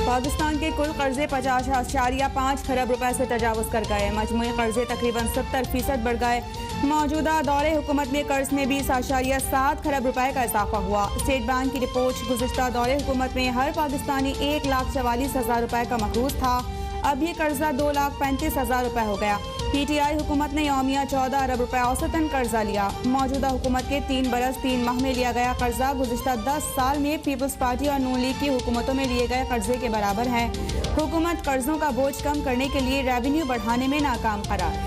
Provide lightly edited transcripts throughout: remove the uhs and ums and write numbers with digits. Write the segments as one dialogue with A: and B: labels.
A: पाकिस्तान के कुल कर्जे 50.5 खरब रुपए से तजावुज कर गए। मजमूई कर्जे तकरीबन 70% बढ़ गए। मौजूदा दौरे हुकूमत में कर्ज में 20.7 खरब रुपए का इजाफा हुआ। स्टेट बैंक की रिपोर्ट गुज़िश्ता दौरे हुकूमत में हर पाकिस्तानी 1,44,000 रुपए का मकरूज था। अब ये कर्जा 2,35,000 रुपए हो गया। PTI हुकूमत ने यौमिया 14 अरब रुपए औसतन कर्जा लिया। मौजूदा हुकूमत के 3 बरस 3 माह में लिया गया कर्जा गुज़िश्ता 10 साल में पीपल्स पार्टी और नून लीग की हुकूमतों में लिए गए कर्जे के बराबर है। हुकूमत कर्जों का बोझ कम करने के लिए रेवेन्यू बढ़ाने में नाकाम करार।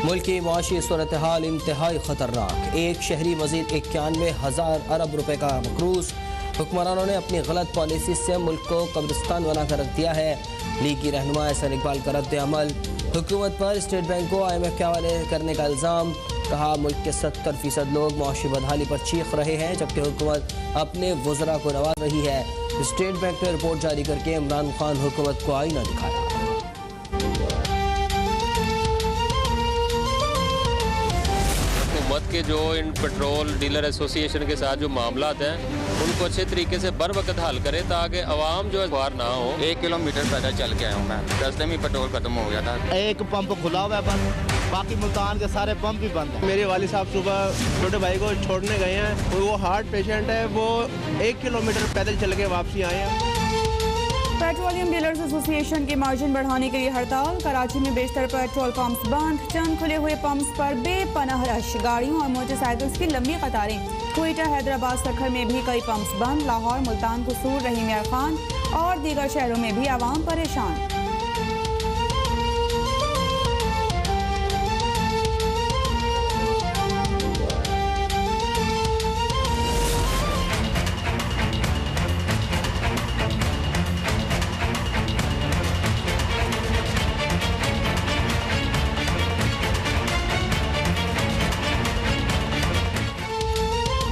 B: मुल्क की मुआशी सूरत हाल इंतहाई खतरनाक। एक शहरी मजीद 91,000 अरब रुपए का मकरूज। हुक्मरानों ने अपनी गलत पॉलिसी से मुल्क को कब्रिस्तान बनाकर रख दिया है। लीग की रहनुमा एहसान इकबाल का रद्द अमल। हुकूमत पर स्टेट बैंक को IMF के हवाले करने का इल्ज़ाम। कहा मुल्क के 70% लोग मुआशी बदहाली पर चीख रहे हैं जबकि हुकूमत अपने वज़रा को नवाज रही है। स्टेट बैंक ने रिपोर्ट जारी करके इमरान खान हुकूमत को आईना दिखाया।
C: हुकूमत के जो इन पेट्रोल डीलर एसोसिएशन के साथ जो मामला हैं उनको अच्छे तरीके से बर वक्त हल करें ताकि आवाम जो है बाहर ना हो।
D: 1 किलोमीटर पैदल चल के आया हूँ मैं, रास्ते में पेट्रोल खत्म हो गया था।
E: एक पंप खुला हुआ है बस, बाकी मुल्तान के सारे पंप भी बंद है। मेरे वालिद साहब सुबह छोटे भाई को छोड़ने गए हैं, वो हार्ट पेशेंट है, वो 1 किलोमीटर पैदल चल के वापसी आए हैं।
A: पेट्रोलियम डीलर्स एसोसिएशन की मार्जिन बढ़ाने के लिए हड़ताल। कराची में बेशतर पेट्रोल पंप्स बंद। चंद खुले हुए पंप्स पर बेपनाह रश। गाड़ियों और मोटरसाइकिल्स की लंबी कतारें। क्वेटा, हैदराबाद, सखर में भी कई पंप्स बंद। लाहौर, मुल्तान, कसूर, रहीम यार खान और दीगर शहरों में भी आवाम परेशान।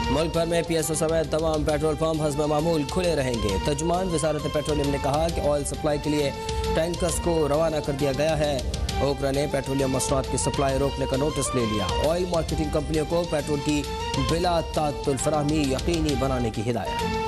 B: मुल्क भर में PSO समेत तमाम पेट्रोल पंप हस्ब मामूल खुले रहेंगे। तर्जुमान वजारत पेट्रोलियम ने कहा कि ऑयल सप्लाई के लिए टैंकर्स को रवाना कर दिया गया है। ओकरा ने पेट्रोलियम मसनूआत की सप्लाई रोकने का नोटिस ले लिया। ऑयल मार्केटिंग कंपनियों को पेट्रोल की बिला तात्तुल फराहमी यकीनी बनाने की हिदायत।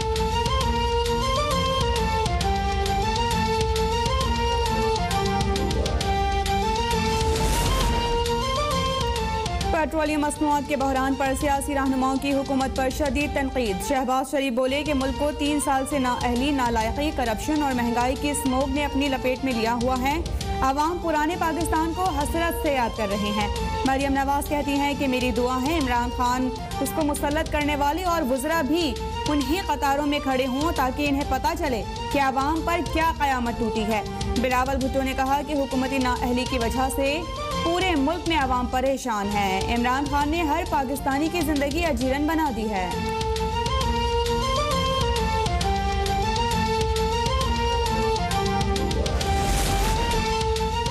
A: पेट्रोलियम मसनूआत के बहरान पर सियासी रहनुमाओं की हुकूमत पर शदीद तनकीद। शहबाज शरीफ बोले कि मुल्क को 3 साल से नाअहली, नालायकी, करप्शन और महंगाई की स्मोक ने अपनी लपेट में लिया हुआ है। आवाम पुराने पाकिस्तान को हसरत से याद कर रहे हैं। मरियम नवाज कहती हैं कि मेरी दुआ है इमरान खान उसको मुसल्लत करने वाले और वज़रा भी उन्हीं कतारों में खड़े हों ताकि इन्हें पता चले कि आवाम पर क्या क़यामत टूटी है। बिलावल भुट्टो ने कहा कि हुकूमती नाअहली की वजह से पूरे मुल्क में आवाम परेशान है। इमरान खान ने हर पाकिस्तानी की जिंदगी अजीरन बना दी है।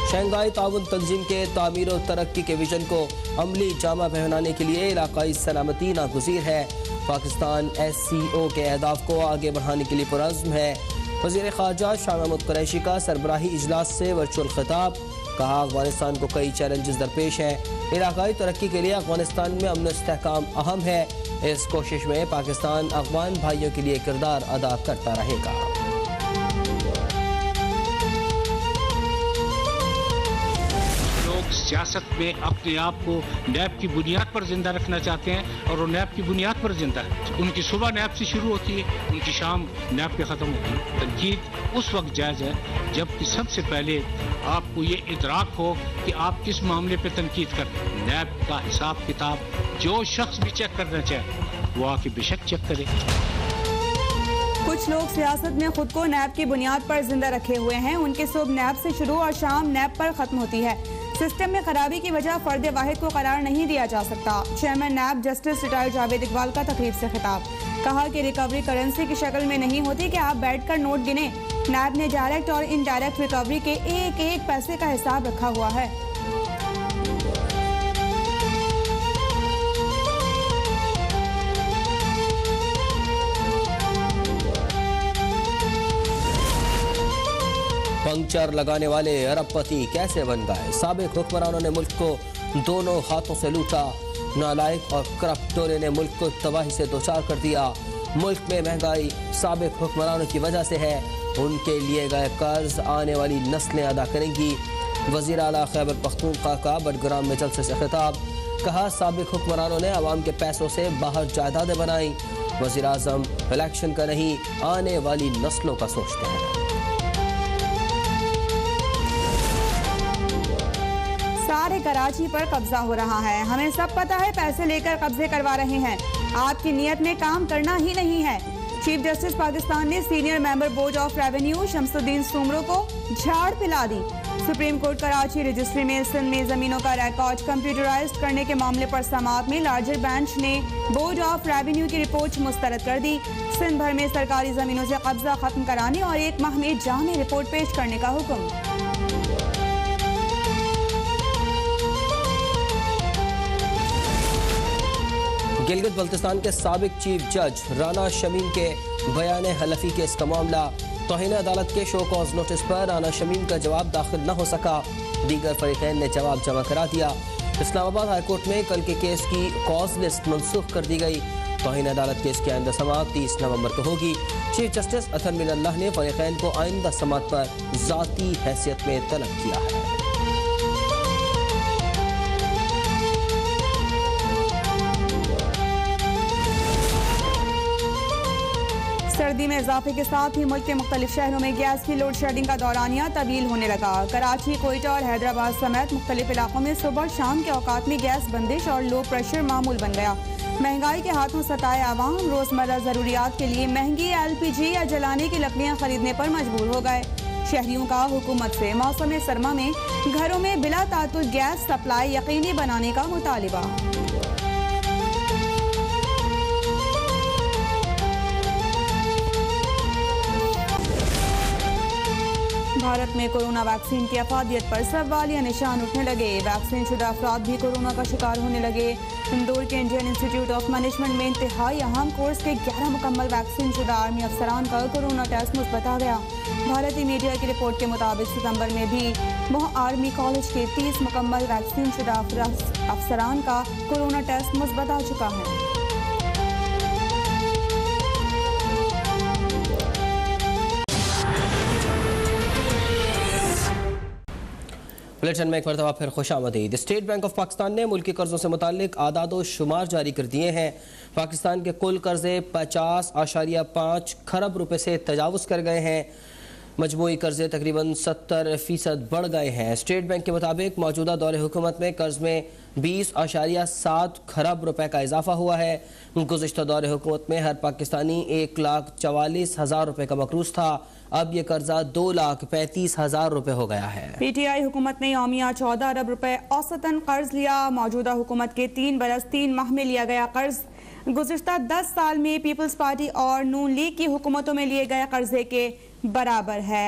B: शंघाई ताउन तंजीम के तामीर और तरक्की के विजन को अमली जामा पहनाने के लिए इलाकाई सलामती नागुज़ीर है। पाकिस्तान SCO के अहदाफ को आगे बढ़ाने के लिए पुरज़्म है। वज़ीर ख़ारजा शाह महमूद कुरैशी का सरबराही इजलास से वर्चुअल खिताब। कहा अफगानिस्तान को कई चैलेंजेस दरपेश हैं। इलाकाई तरक्की के लिए अफगानिस्तान में अमन इस्तेहकाम अहम है। इस कोशिश में पाकिस्तान अफगान भाइयों के लिए किरदार अदा करता रहेगा।
F: सियासत में अपने आप को नैब की बुनियाद पर जिंदा रखना चाहते हैं और वो नैब की बुनियाद पर जिंदा है। उनकी सुबह नैब से शुरू होती है, उनकी शाम नैब पे ख़त्म होती है। तनकीद उस वक्त जायज़ है जबकि सबसे पहले आपको ये इदराक हो कि आप किस मामले पे तनकीद करते हैं। नैब का हिसाब किताब जो शख्स भी चेक करना चाहे वो आके बेशक चेक करे।
A: कुछ लोग सियासत में खुद को नैब की बुनियाद पर जिंदा रखे हुए हैं। उनकी सुबह नैब से शुरू और शाम नैब पर खत्म होती है। सिस्टम में खराबी की वजह फर्द वाहिद को करार नहीं दिया जा सकता। Chairman NAB justice retired Javed Iqbal का तकरीब से खिताब। कहा कि रिकवरी करेंसी की शक्ल में नहीं होती कि आप बैठकर नोट गिने। नैब ने डायरेक्ट और इनडायरेक्ट रिकवरी के एक एक पैसे का हिसाब रखा हुआ है।
B: पंक्चर लगाने वाले अरबपति कैसे बन गए? साबिक हुक्मरानों ने मुल्क को दोनों हाथों से लूटा। नालायक और करप्ट टोले ने मुल्क को तबाही से दोचार कर दिया। मुल्क में महंगाई साबिक हुक्मरानों की वजह से है। उनके लिए गए कर्ज आने वाली नस्लें अदा करेंगी। वज़ीर आला खैबर पख्तूनख्वा का बडग्राम में जलसे से खिताब। कहा, साबिक हुक्मरानों ने अवाम के पैसों से बाहर जायदादें बनाई। वज़ीर आज़म इलेक्शन का नहीं, आने वाली नस्लों का सोचते हैं।
A: सारे कराची पर कब्जा हो रहा है। हमें सब पता है, पैसे लेकर कब्जे करवा रहे हैं। आपकी नीयत में काम करना ही नहीं है। चीफ जस्टिस पाकिस्तान ने senior member board of revenue Shamsuddin Soomro को झाड़ पिला दी। सुप्रीम कोर्ट कराची रजिस्ट्री में सिंध में जमीनों का रिकॉर्ड कंप्यूटराइज्ड करने के मामले पर समाअत में लार्जर बेंच ने बोर्ड ऑफ रेवेन्यू की रिपोर्ट मुस्तरद कर दी। सिंध भर में सरकारी जमीनों से कब्जा खत्म कराने और 1 माह में जामी रिपोर्ट पेश करने का हुक्म।
B: गिलगित बल्तिस्तान के साबिक चीफ जज राना शमीम के बयान हलफी केस का मामला। तौहीन अदालत के शो कॉज नोटिस पर राना शमीम का जवाब दाखिल न हो सका। दीगर फरीकैन ने जवाब जमा करा दिया। इस्लामाबाद हाईकोर्ट में कल के केस की कॉज लिस्ट मनसूख कर दी गई। तौहीन अदालत केस की आइंदा समाअत 30 नवंबर को होगी। चीफ जस्टिस अथर मिनल्लाह ने फरीकैन को आइंदा समाअत पर ज़ाती हैसियत में तलब किया है।
A: सर्दी में इजाफे के साथ ही मुल्क के मुख्तलिफ शहरों में गैस की लोड शेडिंग का दौरानिया तब्दील होने लगा। कराची, कोयटा और हैदराबाद समेत मुख्तलिफ इलाकों में सुबह शाम के औकात में गैस बंदिश और लो प्रेशर मामूल बन गया। महंगाई के हाथों सताए आवाम रोजमर्रा जरूरियात के लिए महंगी LPG या जलाने की लकड़ियां खरीदने पर मजबूर हो गए। शहरियों का हुकूमत से मौसम सरमा में घरों में बिला तातुल गैस सप्लाई यकीनी बनाने का मुतालिबा। भारत में कोरोना वैक्सीन की अफादियत पर सवालिया निशान उठने लगे। वैक्सीन शुदा अफराद भी कोरोना का शिकार होने लगे। इंदौर के इंडियन इंस्टीट्यूट ऑफ मैनेजमेंट में इंतहाई अहम कोर्स के 11 मुकम्मल वैक्सीन शुदा आर्मी अफसरान का कोरोना टेस्ट मुस्बत आ गया। भारतीय मीडिया की रिपोर्ट के मुताबिक सितंबर में भी आर्मी कॉलेज के 30 मुकम्मल वैक्सीन शुदा अफसरान का कोरोना टेस्ट मुस्बत आ चुका है।
B: बुलेटिन में एक मरतबा फिर खुशामदीद। स्टेट बैंक ऑफ पाकिस्तान ने मुल्की कर्जों से मुताल्लिक आदादो शुमार जारी कर दिए हैं। पाकिस्तान के कुल कर्जे 50.5 खरब रुपए से तजावुज कर गए हैं। मजमूई कर्जे तकरीबन 70% बढ़ गए हैं। स्टेट बैंक के मुताबिक मौजूदा दौरे हुकूमत में कर्ज में 20.7 खरब रुपए का इजाफा हुआ है। गुज़िश्ता दौरे हुकूमत में हर पाकिस्तानी 1,44,000 रुपए का मकरूज था। अब ये कर्जा 2,35,000 रुपए हो गया है।
A: PTI हुकूमत ने यौमिया 14 अरब रुपए औसतन कर्ज लिया। मौजूदा हुकूमत के 3 बरस 3 माह में लिया गया कर्ज गुज़िश्ता 10 साल में पीपल्स पार्टी और नून लीग की हुकूमतों में लिए गए कर्जे के बराबर है।